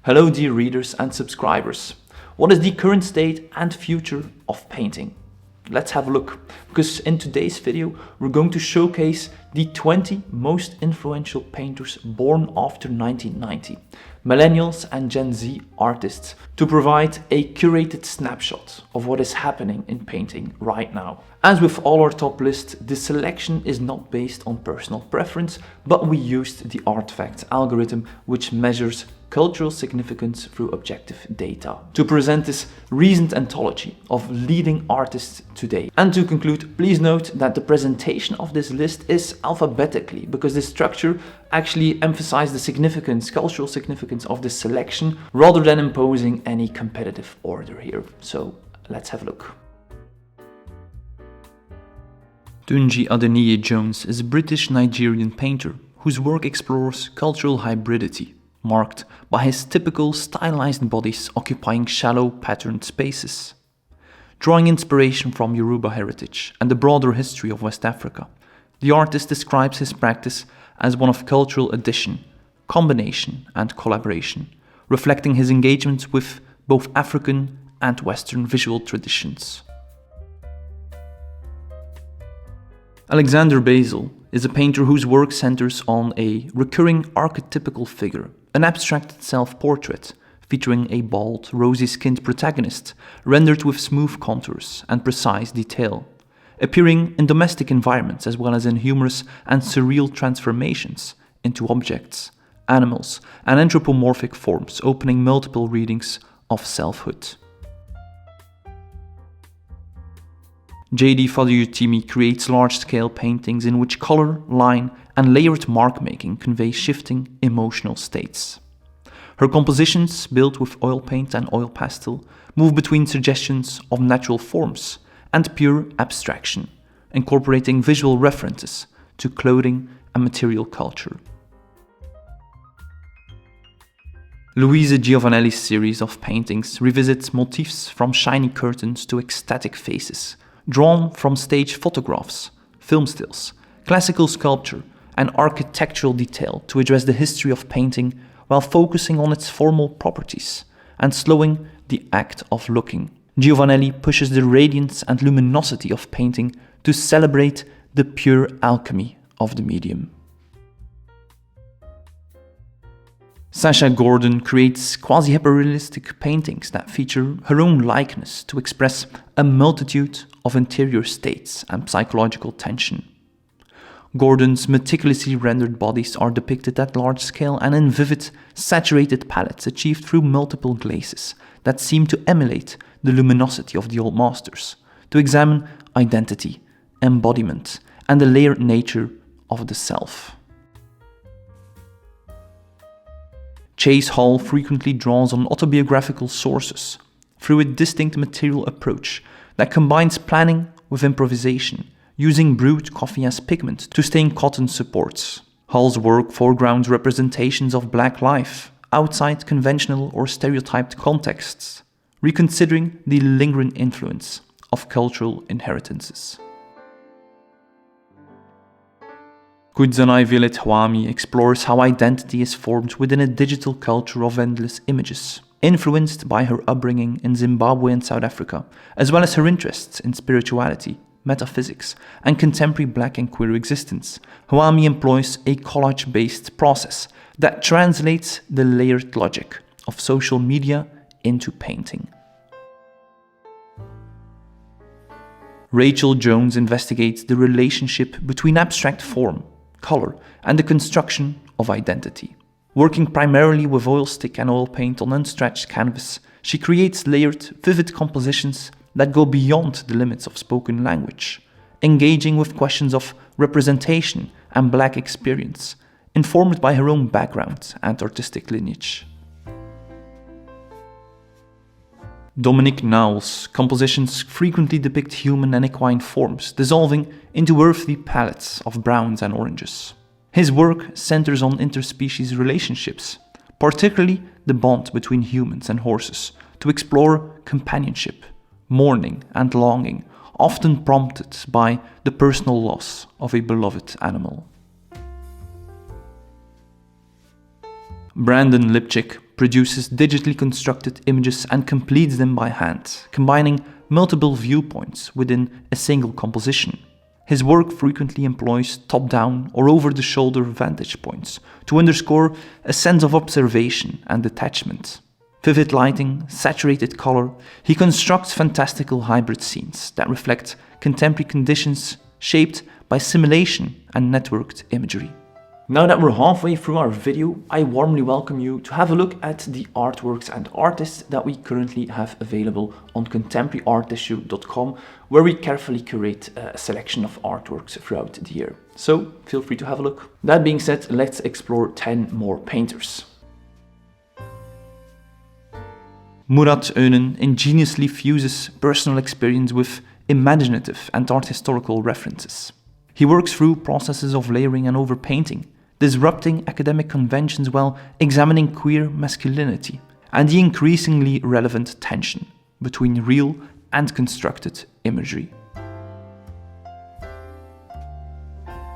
Hello dear readers and subscribers. What is the current state and future of painting? Let's have a look, because in today's video we're going to showcase the 20 most influential painters born after 1990, millennials and Gen Z artists, to provide a curated snapshot of what is happening in painting right now. As with all our top lists, this selection is not based on personal preference, but we used the artifact algorithm, which measures cultural significance through objective data, to present this recent anthology of leading artists today. And to conclude, please note that the presentation of this list is alphabetically, because this structure actually emphasizes the significance, cultural significance of this selection, rather than imposing any competitive order here. So let's have a look. Tunji Adeniyi-Jones is a British-Nigerian painter whose work explores cultural hybridity, marked by his typical stylized bodies occupying shallow patterned spaces. Drawing inspiration from Yoruba heritage and the broader history of West Africa, the artist describes his practice as one of cultural addition, combination and collaboration, reflecting his engagement with both African and Western visual traditions. Alexander Basil is a painter whose work centers on a recurring archetypical figure, an abstracted self-portrait featuring a bald, rosy-skinned protagonist rendered with smooth contours and precise detail, appearing in domestic environments as well as in humorous and surreal transformations into objects, animals, and anthropomorphic forms, opening multiple readings of selfhood. Jadé Fadojutimi creates large-scale paintings in which color, line, and layered mark-making convey shifting emotional states. Her compositions, built with oil paint and oil pastel, move between suggestions of natural forms and pure abstraction, incorporating visual references to clothing and material culture. Louise Giovanelli's series of paintings revisits motifs from shiny curtains to ecstatic faces, drawn from stage photographs, film stills, classical sculpture, and architectural detail to address the history of painting while focusing on its formal properties and slowing the act of looking. Giovanelli pushes the radiance and luminosity of painting to celebrate the pure alchemy of the medium. Sasha Gordon creates quasi-hyperrealistic paintings that feature her own likeness to express a multitude of interior states and psychological tension. Gordon's meticulously rendered bodies are depicted at large scale and in vivid, saturated palettes achieved through multiple glazes that seem to emulate the luminosity of the old masters, to examine identity, embodiment, and the layered nature of the self. Chase Hall frequently draws on autobiographical sources through a distinct material approach that combines planning with improvisation, using brewed coffee as pigment to stain cotton supports. Hall's work foregrounds representations of black life outside conventional or stereotyped contexts, reconsidering the lingering influence of cultural inheritances. Kudzanai-Violet Hwami explores how identity is formed within a digital culture of endless images, influenced by her upbringing in Zimbabwe and South Africa, as well as her interests in spirituality, metaphysics, and contemporary black and queer existence. Hwami employs a collage-based process that translates the layered logic of social media into painting. Rachel Jones investigates the relationship between abstract form, color, and the construction of identity. Working primarily with oil stick and oil paint on unstretched canvas, she creates layered, vivid compositions that go beyond the limits of spoken language, engaging with questions of representation and black experience, informed by her own background and artistic lineage. Dominique Knowles' compositions frequently depict human and equine forms, dissolving into earthly palettes of browns and oranges. His work centers on interspecies relationships, particularly the bond between humans and horses, to explore companionship, mourning, and longing, often prompted by the personal loss of a beloved animal. Brandon Lipchik produces digitally constructed images and completes them by hand, combining multiple viewpoints within a single composition. His work frequently employs top-down or over-the-shoulder vantage points to underscore a sense of observation and detachment. Vivid lighting, saturated color, he constructs fantastical hybrid scenes that reflect contemporary conditions shaped by simulation and networked imagery. Now that we're halfway through our video, I warmly welcome you to have a look at the artworks and artists that we currently have available on contemporaryartissue.com, where we carefully curate a selection of artworks throughout the year. So feel free to have a look. That being said, let's explore 10 more painters. Murat Önen ingeniously fuses personal experience with imaginative and art historical references. He works through processes of layering and overpainting, disrupting academic conventions while examining queer masculinity and the increasingly relevant tension between real and constructed imagery.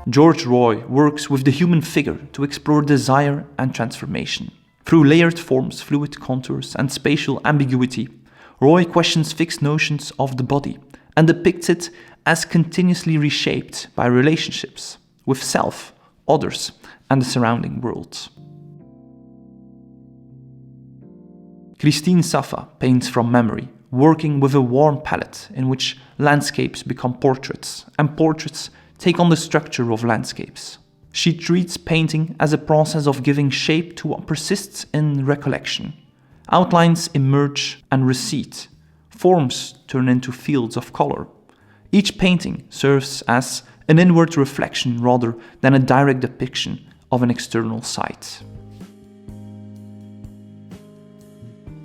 George Rouy works with the human figure to explore desire and transformation. Through layered forms, fluid contours, and spatial ambiguity, Rouy questions fixed notions of the body and depicts it as continuously reshaped by relationships with self, others, and the surrounding world. Christine Safa paints from memory, working with a warm palette in which landscapes become portraits, and portraits take on the structure of landscapes. She treats painting as a process of giving shape to what persists in recollection. Outlines emerge and recede, forms turn into fields of color. Each painting serves as an inward reflection rather than a direct depiction of an external site.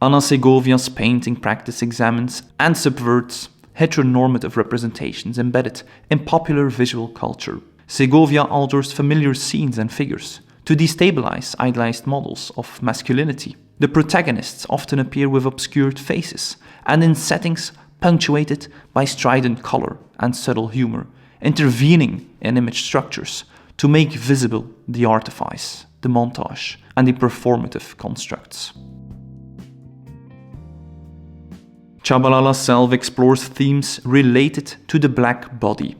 Anna Segovia's painting practice examines and subverts heteronormative representations embedded in popular visual culture. Segovia alters familiar scenes and figures to destabilize idealized models of masculinity. The protagonists often appear with obscured faces and in settings punctuated by strident color and subtle humor, intervening in image structures to make visible the artifice, the montage, and the performative constructs. Tschabalala Self explores themes related to the black body.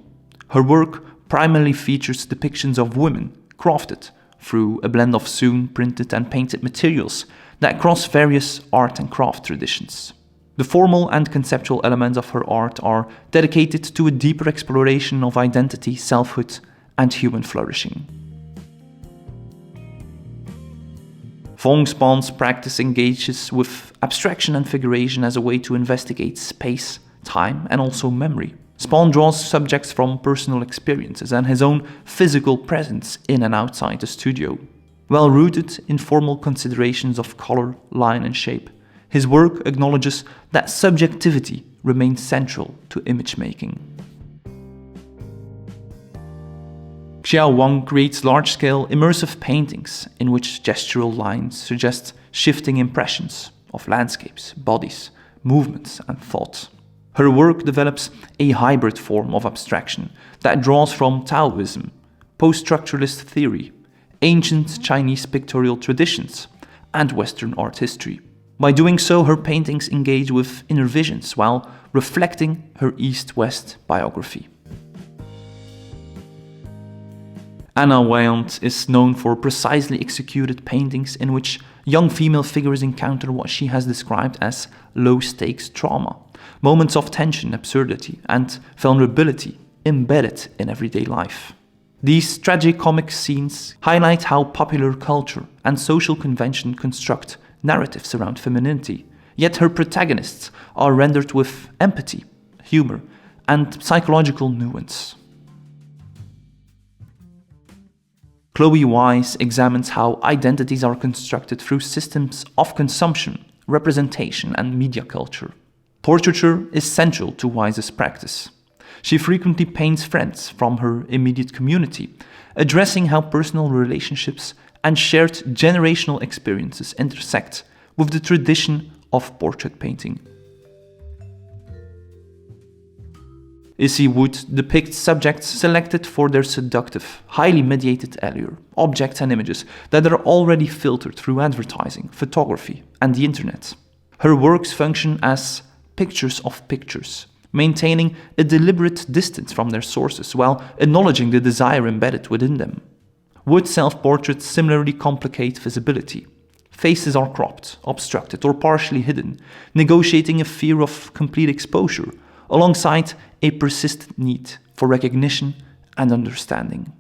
Her work primarily features depictions of women crafted through a blend of sewn, printed, and painted materials that cross various art and craft traditions. The formal and conceptual elements of her art are dedicated to a deeper exploration of identity, selfhood, and human flourishing. Vaughn Spann's practice engages with abstraction and figuration as a way to investigate space, time, and also memory. Spann draws subjects from personal experiences and his own physical presence in and outside the studio. Well rooted in formal considerations of color, line, and shape, his work acknowledges that subjectivity remains central to image making. Xiyao Wang creates large-scale immersive paintings in which gestural lines suggest shifting impressions of landscapes, bodies, movements, and thought. Her work develops a hybrid form of abstraction that draws from Taoism, post-structuralist theory, ancient Chinese pictorial traditions, and Western art history. By doing so, her paintings engage with inner visions while reflecting her East-West biography. Anna Weyant is known for precisely executed paintings in which young female figures encounter what she has described as low-stakes trauma, moments of tension, absurdity, and vulnerability embedded in everyday life. These tragicomic scenes highlight how popular culture and social convention construct narratives around femininity, yet her protagonists are rendered with empathy, humor, and psychological nuance. Chloe Wise examines how identities are constructed through systems of consumption, representation, and media culture. Portraiture is central to Wise's practice. She frequently paints friends from her immediate community, addressing how personal relationships and shared generational experiences intersect with the tradition of portrait painting. Issy Wood depicts subjects selected for their seductive, highly mediated allure, objects and images that are already filtered through advertising, photography, and the internet. Her works function as pictures of pictures, maintaining a deliberate distance from their sources while acknowledging the desire embedded within them. Wood's self-portraits similarly complicate visibility. Faces are cropped, obstructed, or partially hidden, negotiating a fear of complete exposure, alongside a persistent need for recognition and understanding.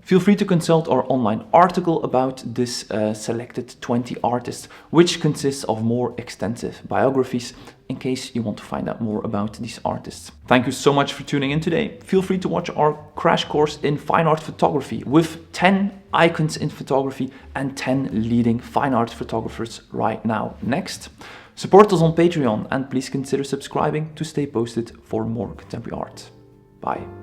Feel free to consult our online article about this selected 20 artists, which consists of more extensive biographies, in case you want to find out more about these artists. Thank you so much for tuning in today. Feel free to watch our crash course in fine art photography with 10 icons in photography and 10 leading fine art photographers right now. Next, support us on Patreon and please consider subscribing to stay posted for more contemporary art. Bye.